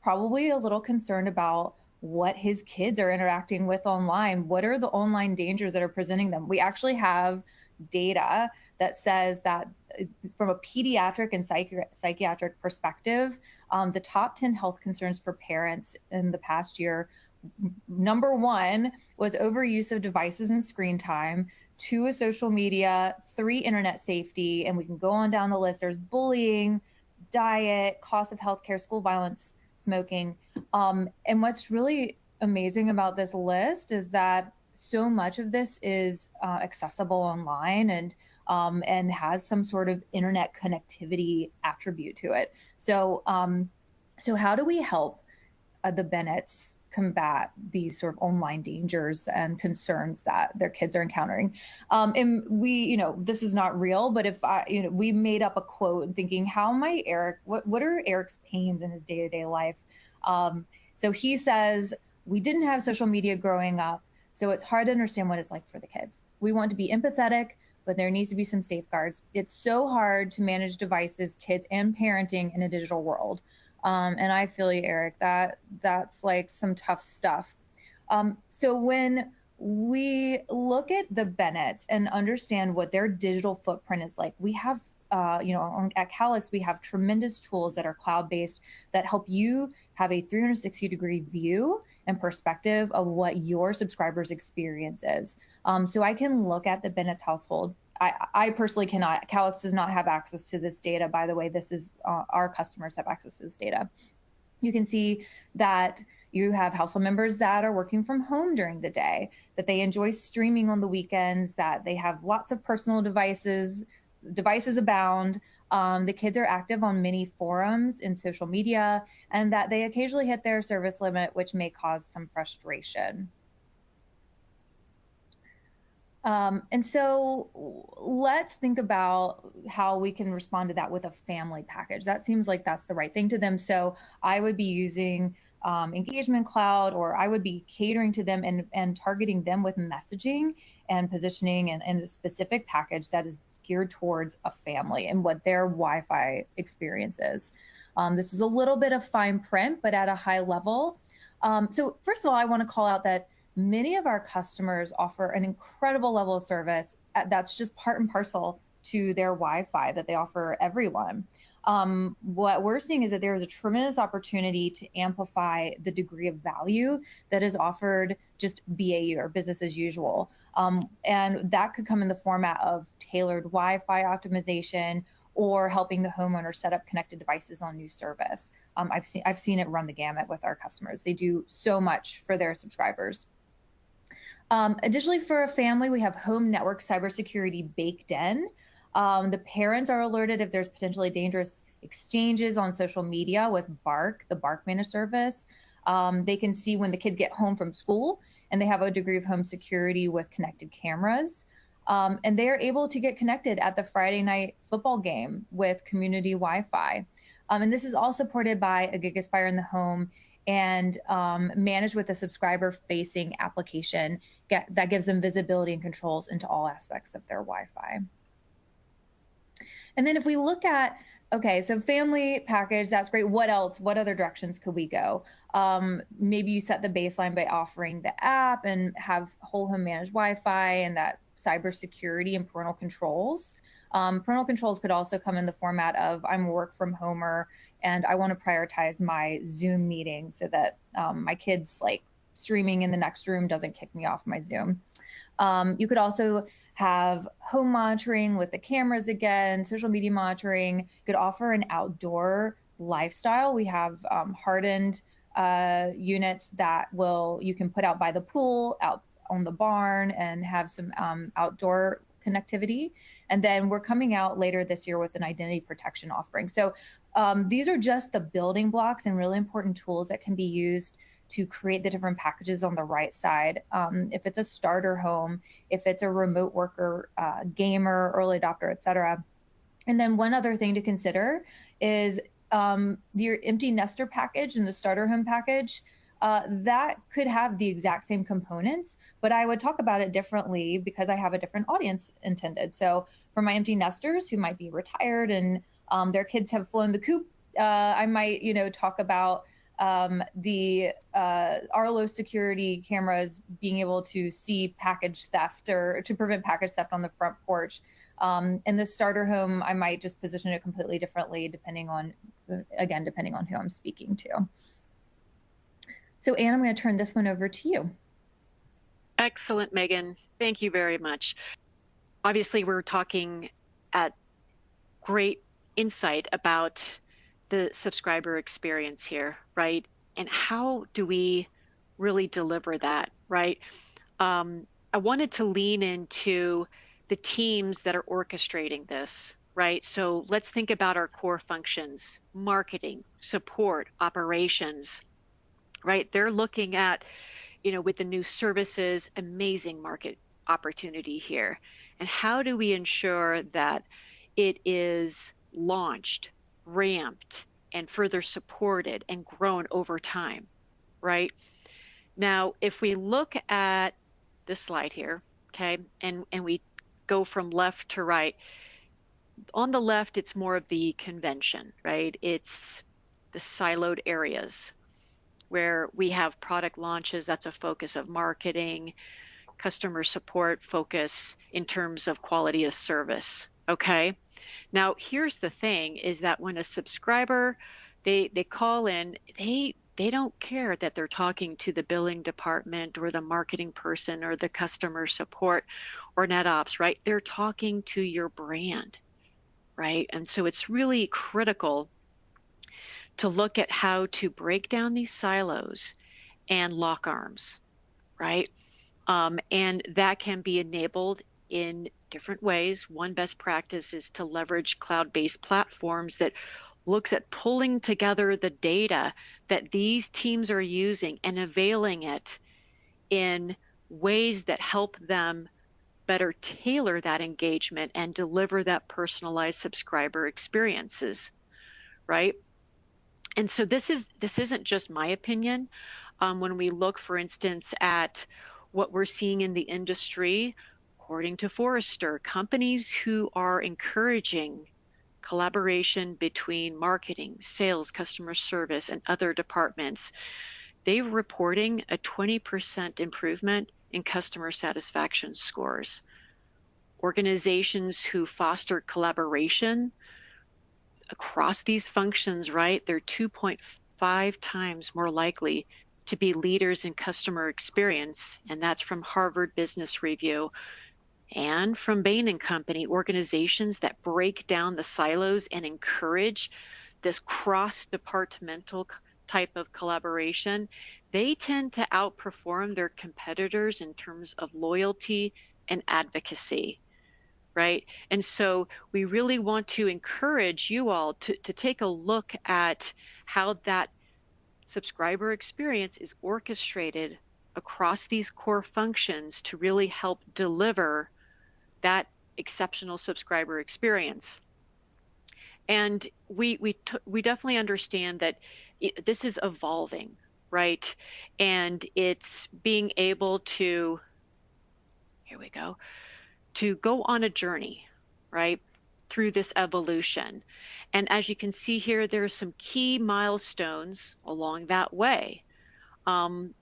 probably a little concerned about what his kids are interacting with online. What are the online dangers that are presenting them? We actually have data that says that from a pediatric and psychiatric perspective, the top 10 health concerns for parents in the past year, number one was overuse of devices and screen time, 2 is social media, 3 internet safety, and we can go on down the list. There's bullying, diet, cost of healthcare, school violence, smoking. And what's really amazing about this list is that so much of this is accessible online and has some sort of internet connectivity attribute to it. So, so how do we help the Bennetts combat these sort of online dangers and concerns that their kids are encountering? And we, this is not real, but if we made up a quote thinking, how might what are Eric's pains in his day-to-day life? So he says, we didn't have social media growing up, so it's hard to understand what it's like for the kids. We want to be empathetic, but there needs to be some safeguards. It's so hard to manage devices, kids, and parenting in a digital world. And I feel you, Eric, that's like some tough stuff. So when we look at the Bennetts and understand what their digital footprint is like, we have, at Calix, we have tremendous tools that are cloud-based that help you have a 360-degree view and perspective of what your subscribers' experience is. So I can look at the Bennett's household. I personally cannot. Calix does not have access to this data. By the way, this is our customers have access to this data. You can see that you have household members that are working from home during the day, that they enjoy streaming on the weekends, that they have lots of personal devices abound. The kids are active on many forums in social media, and that they occasionally hit their service limit, which may cause some frustration. And so let's think about how we can respond to that with a family package. That seems like that's the right thing to them. So I would be using engagement cloud, or I would be catering to them and targeting them with messaging and positioning and a specific package that is geared towards a family and what their Wi-Fi experience is. This is a little bit of fine print, but at a high level. So first of all, I want to call out that many of our customers offer an incredible level of service that's just part and parcel to their Wi-Fi that they offer everyone. What we're seeing is that there is a tremendous opportunity to amplify the degree of value that is offered just BAU or business as usual. And that could come in the format of tailored Wi-Fi optimization or helping the homeowner set up connected devices on new service. I've seen it run the gamut with our customers. They do so much for their subscribers. Additionally, for a family, we have home network cybersecurity baked in. The parents are alerted if there's potentially dangerous exchanges on social media with Bark, the Bark managed service. They can see when the kids get home from school, and they have a degree of home security with connected cameras. And they are able to get connected at the Friday night football game with community Wi-Fi. And this is all supported by a GigaSpire in the home and managed with a subscriber-facing application that gives them visibility and controls into all aspects of their Wi-Fi. And then if we look at, okay, so family package, that's great. What else? What other directions could we go? Maybe you set the baseline by offering the app and have whole home managed Wi-Fi and that cybersecurity and parental controls. Parental controls could also come in the format of I'm a work from homer and I want to prioritize my Zoom meeting so that my kids like streaming in the next room doesn't kick me off my Zoom. You could also have home monitoring with the cameras again, social media monitoring, could offer an outdoor lifestyle. We have hardened units that you can put out by the pool, out on the barn, and have some outdoor connectivity. And then we're coming out later this year with an identity protection offering. So these are just the building blocks and really important tools that can be used to create the different packages on the right side. If it's a starter home, if it's a remote worker, gamer, early adopter, et cetera. And then one other thing to consider is your empty nester package and the starter home package. That could have the exact same components, but I would talk about it differently because I have a different audience intended. So for my empty nesters who might be retired and their kids have flown the coop, I might, talk about the Arlo security cameras being able to see package theft or to prevent package theft on the front porch. In the starter home, I might just position it completely differently depending on who I'm speaking to. So Anne, I'm going to turn this one over to you. Excellent, Megan. Thank you very much. Obviously, we're talking at great insight about the subscriber experience here, right? And how do we really deliver that, right? I wanted to lean into the teams that are orchestrating this, right? So let's think about our core functions: marketing, support, operations, right? They're looking at, with the new services, amazing market opportunity here. And how do we ensure that it is launched, ramped, and further supported and grown over time, right? Now, if we look at this slide here, okay, and we go from left to right, on the left, it's more of the convention, right? It's the siloed areas where we have product launches. That's a focus of marketing, customer support focus in terms of quality of service, okay? Now, here's the thing is that when a subscriber, they call in, they don't care that they're talking to the billing department or the marketing person or the customer support or NetOps, right? They're talking to your brand, right? And so it's really critical to look at how to break down these silos and lock arms, right? And that can be enabled in different ways. One best practice is to leverage cloud-based platforms that looks at pulling together the data that these teams are using and availing it in ways that help them better tailor that engagement and deliver that personalized subscriber experiences, right? And so this isn't just my opinion. When we look, for instance, at what we're seeing in the industry, according to Forrester, companies who are encouraging collaboration between marketing, sales, customer service, and other departments, they're reporting a 20% improvement in customer satisfaction scores. Organizations who foster collaboration across these functions, right, they're 2.5 times more likely to be leaders in customer experience. And that's from Harvard Business Review and from Bain and Company. Organizations that break down the silos and encourage this cross-departmental type of collaboration, they tend to outperform their competitors in terms of loyalty and advocacy. Right. And so we really want to encourage you all to take a look at how that subscriber experience is orchestrated across these core functions to really help deliver that exceptional subscriber experience. And we definitely understand that this is evolving, right? And it's being able to, here we go, to go on a journey, right, through this evolution. And as you can see here, there are some key milestones along that way. And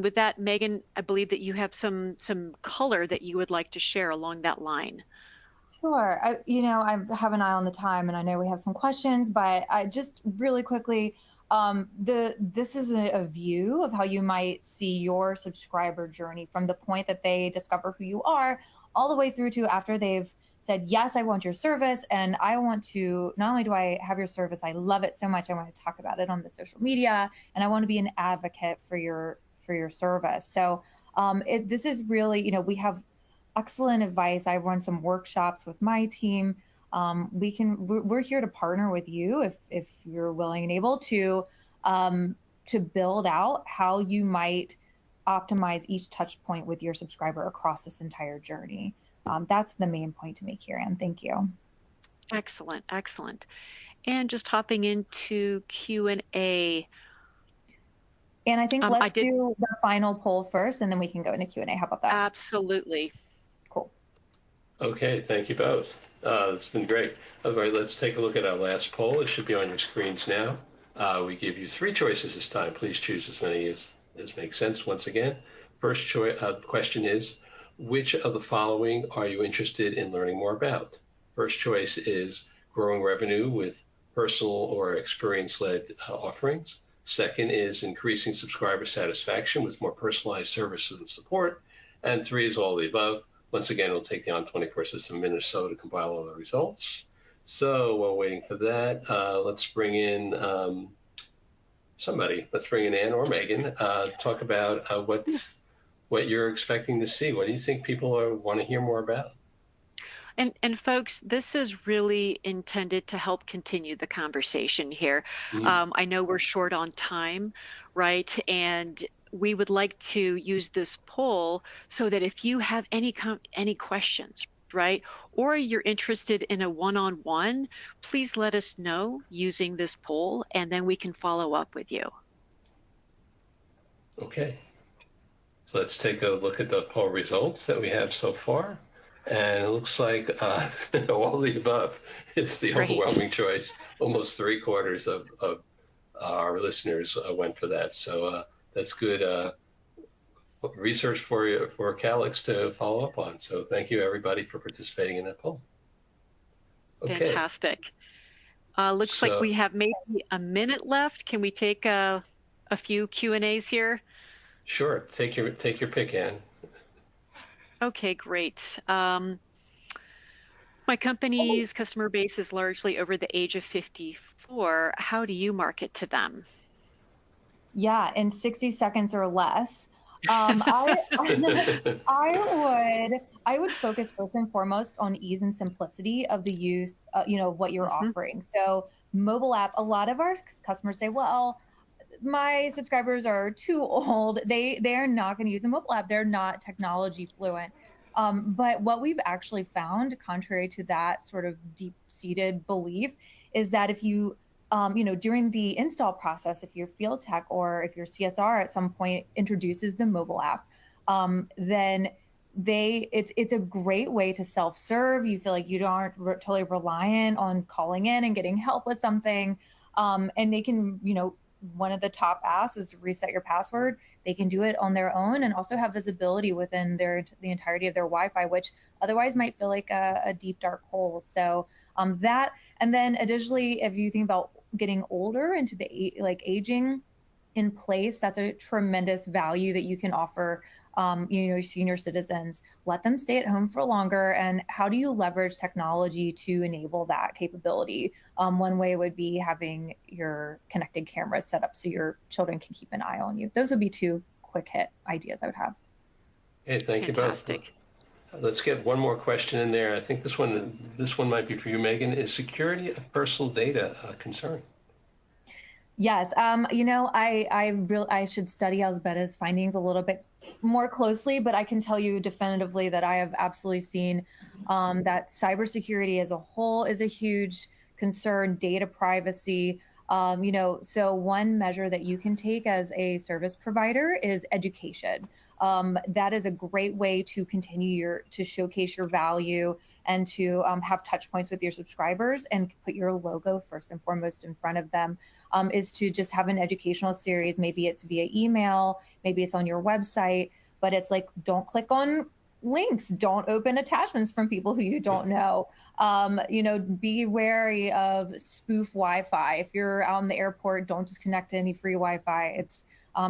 with that, Megan, I believe that you have some color that you would like to share along that line. Sure. I have an eye on the time, and I know we have some questions, but I just really quickly, this is a view of how you might see your subscriber journey from the point that they discover who you are, all the way through to after they've said, yes, I want your service, and I want to, not only do I have your service, I love it so much, I want to talk about it on the social media, and I want to be an advocate for your service. So this is really, we have excellent advice. I run some workshops with my team. We're here to partner with you if you're willing and able to build out how you might optimize each touch point with your subscriber across this entire journey. That's the main point to make here, Anne. Thank you. Excellent, excellent. And just hopping into Q&A. And I think let's do the final poll first, and then we can go into Q&A. How about that? Absolutely. Cool. Okay, thank you both. It's been great. All right, let's take a look at our last poll. It should be on your screens now. We give you 3 choices this time. Please choose as many as makes sense. Once again, first choice, the question is, which of the following are you interested in learning more about? First choice is growing revenue with personal or experience-led offerings. Second is increasing subscriber satisfaction with more personalized services and support. And 3 is all the above. Once again, it'll take the ON24 system a minute or so to compile all the results. So while waiting for that, let's bring in somebody. Let's bring in Anne or Megan. Talk about what you're expecting to see. What do you think people want to hear more about? And folks, this is really intended to help continue the conversation here. I know we're short on time, right? And we would like to use this poll so that if you have any questions, right, or you're interested in a one-on-one, please let us know using this poll, and then we can follow up with you. Okay. So let's take a look at the poll results that we have so far. And it looks like all the above is the overwhelming choice. Almost 3/4 of our listeners went for that. So that's good research for Calix to follow up on. So thank you, everybody, for participating in that poll. Okay. Fantastic. Looks like we have maybe a minute left. Can we take a few Q&As here? Sure. Take your pick, Anne. Okay, great. My company's customer base is largely over the age of 54. How do you market to them? Yeah, in 60 seconds or less. I would focus first and foremost on ease and simplicity of the use, of what you're offering. So mobile app, a lot of our customers say, well, my subscribers are too old. They are not going to use a mobile app. They're not technology fluent. But what we've actually found, contrary to that sort of deep-seated belief, is that if you during the install process, if your field tech or if your CSR at some point introduces the mobile app, then it's a great way to self-serve. You feel like you aren't totally reliant on calling in and getting help with something. And they can, one of the top asks is to reset your password. They can do it on their own and also have visibility within the entirety of their Wi-Fi, which otherwise might feel like a deep dark hole. So that, and then additionally, if you think about getting older into the aging in place, that's a tremendous value that you can offer senior citizens. Let them stay at home for longer. And how do you leverage technology to enable that capability? One way would be having your connected cameras set up so your children can keep an eye on you. Those would be two quick hit ideas I would have. Hey, thank Fantastic. you both. Let's get one more question in there. I think this one might be for you, Megan. Is security of personal data a concern? Yes. I should study Alzbetta's findings a little bit more closely, but I can tell you definitively that I have absolutely seen that cybersecurity as a whole is a huge concern, data privacy. So one measure that you can take as a service provider is education. That is a great way to continue to showcase your value and to have touch points with your subscribers and put your logo first and foremost in front of them. Is to just have an educational series. Maybe it's via email, maybe it's on your website, but it's like, don't click on links, don't open attachments from people who you don't know. Be wary of spoof Wi-Fi. If you're out in the airport, don't just connect to any free Wi-Fi.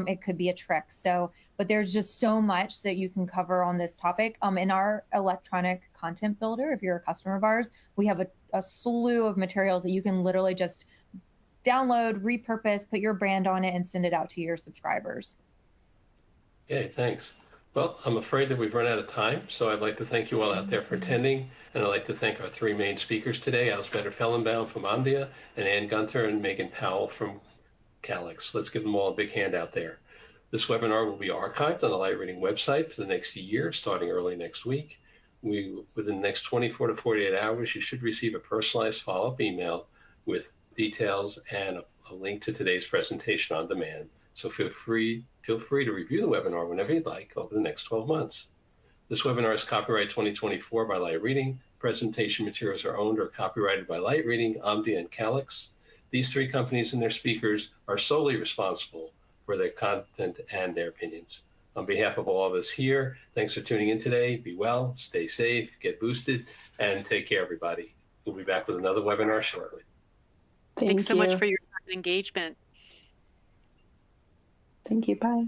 It could be a trick. So, but there's just so much that you can cover on this topic. In our electronic content builder, if you're a customer of ours, we have a slew of materials that you can literally just download, repurpose, put your brand on it, and send it out to your subscribers. Okay, thanks. Well, I'm afraid that we've run out of time, so I'd like to thank you all out there for attending, and I'd like to thank our three main speakers today, Elsbetta Fellenbaum from Omdia, and Ann Gunther and Megan Powell from Calix. Let's give them all a big hand out there. This webinar will be archived on the Light Reading website for the next year, starting early next week. Within the next 24 to 48 hours, you should receive a personalized follow-up email with details and a link to today's presentation on demand. So feel free to review the webinar whenever you'd like over the next 12 months. This webinar is copyright 2024 by Light Reading. Presentation materials are owned or copyrighted by Light Reading, Omdia, and Calix. These three companies and their speakers are solely responsible for their content and their opinions. On behalf of all of us here, thanks for tuning in today. Be well, stay safe, get boosted, and take care, everybody. We'll be back with another webinar shortly. Thanks so much for your engagement. Thank you. Bye.